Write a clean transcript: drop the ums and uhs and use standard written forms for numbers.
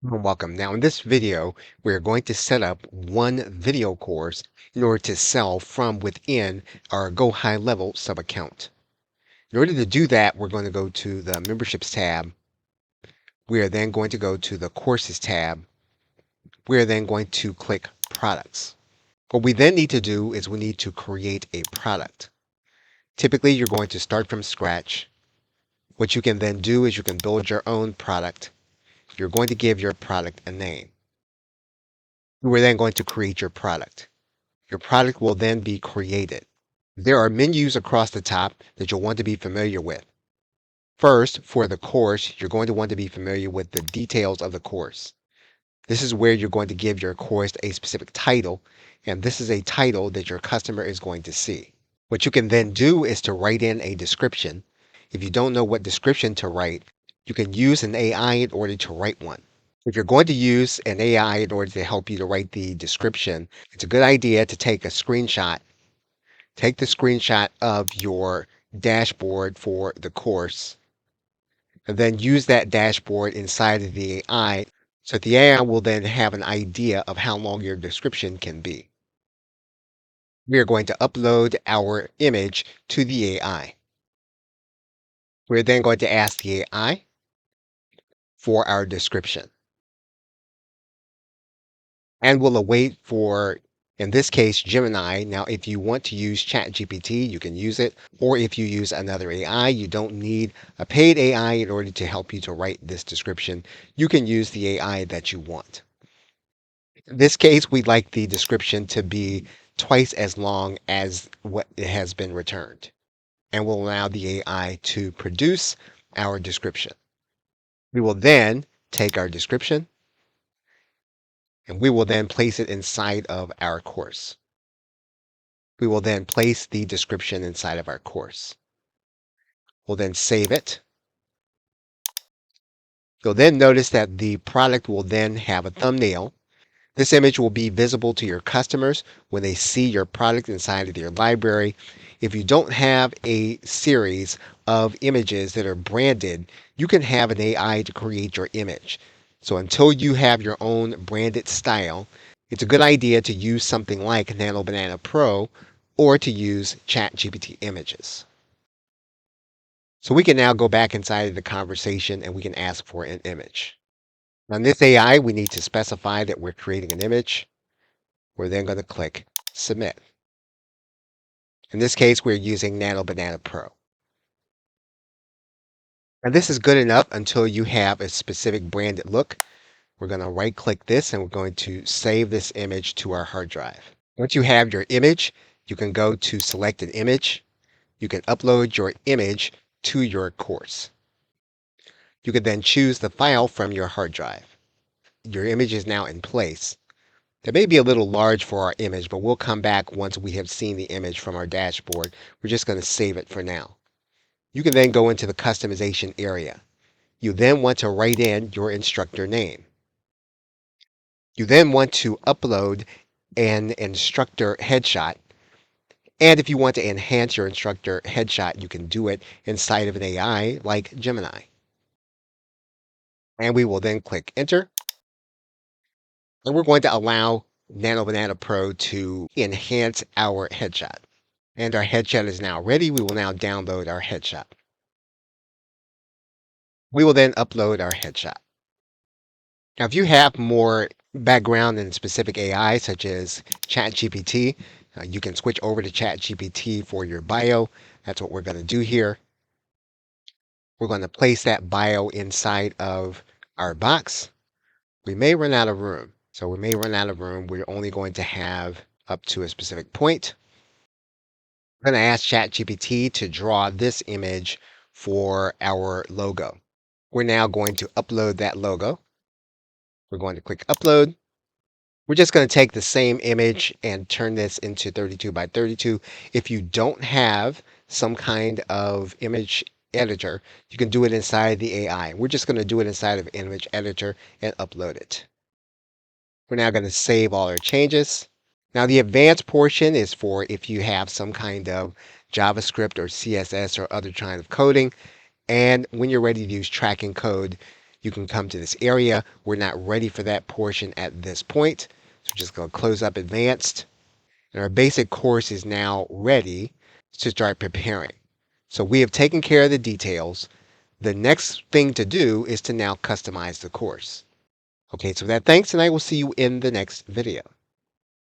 Welcome. Now, in this video, we're going to set up one video course in order to sell from within our GoHighLevel sub-account. In order to do that, we're going to go to the Memberships tab. We are then going to go to the Courses tab. We are then going to click Products. What we then need to do is we need to create a product. Typically, you're going to start from scratch. What you can then do is you can build your own product. You're going to give your product a name. We're then going to create your product. Your product will then be created. There are menus across the top that you'll want to be familiar with. First, for the course, you're going to want to be familiar with the details of the course. This is where you're going to give your course a specific title, and this is a title that your customer is going to see. What you can then do is to write in a description. If you don't know what description to write, you can use an AI in order to write one. If you're going to use an AI in order to help you to write the description, it's a good idea to take a screenshot. Take the screenshot of your dashboard for the course, and then use that dashboard inside of the AI so the AI will then have an idea of how long your description can be. We are going to upload our image to the AI. We're then going to ask the AI for our description. And we'll await for, in this case, Gemini. Now, if you want to use ChatGPT, you can use it. Or if you use another AI, you don't need a paid AI in order to help you to write this description. You can use the AI that you want. In this case, we'd like the description to be twice as long as what has been returned. And we'll allow the AI to produce our description. We will then take our description and we will then place it inside of our course. We will then place the description inside of our course. We'll then save it. You'll then notice that the product will then have a thumbnail. This image will be visible to your customers when they see your product inside of their library. If you don't have a series of images that are branded, you can have an AI to create your image. So until you have your own branded style, it's a good idea to use something like Nanobanana Pro or to use ChatGPT images. So we can now go back inside of the conversation and we can ask for an image. On this AI, we need to specify that we're creating an image. We're then going to click Submit. In this case, we're using Nanobanana Pro. And this is good enough until you have a specific branded look. We're going to right-click this and we're going to save this image to our hard drive. Once you have your image, you can go to Select an Image. You can upload your image to your course. You can then choose the file from your hard drive. Your image is now in place. It may be a little large for our image, but we'll come back once we have seen the image from our dashboard. We're just going to save it for now. You can then go into the customization area. You then want to write in your instructor name. You then want to upload an instructor headshot. And if you want to enhance your instructor headshot, you can do it inside of an AI like Gemini. And we will then click Enter. And we're going to allow Nanobanana Pro to enhance our headshot. And our headshot is now ready. We will now download our headshot. We will then upload our headshot. Now, if you have more background in specific AI, such as ChatGPT, you can switch over to ChatGPT for your bio. That's what we're going to do here. We're going to place that bio inside of our box. We may run out of room. So we may run out of room. We're only going to have up to a specific point. I'm going to ask ChatGPT to draw this image for our logo. We're now going to upload that logo. We're going to click Upload. We're just going to take the same image and turn this into 32 by 32. If you don't have some kind of image editor, you can do it inside the AI. We're just going to do it inside of Image Editor and upload it. We're now going to save all our changes. Now the advanced portion is for if you have some kind of JavaScript or CSS or other kind of coding. And when you're ready to use tracking code, You can come to this area. We're not ready for that portion at this point. So just going to close up advanced. And our basic course is now ready to start preparing. So we have taken care of the details. The next thing to do is to now customize the course. Okay, so thanks, and I will see you in the next video.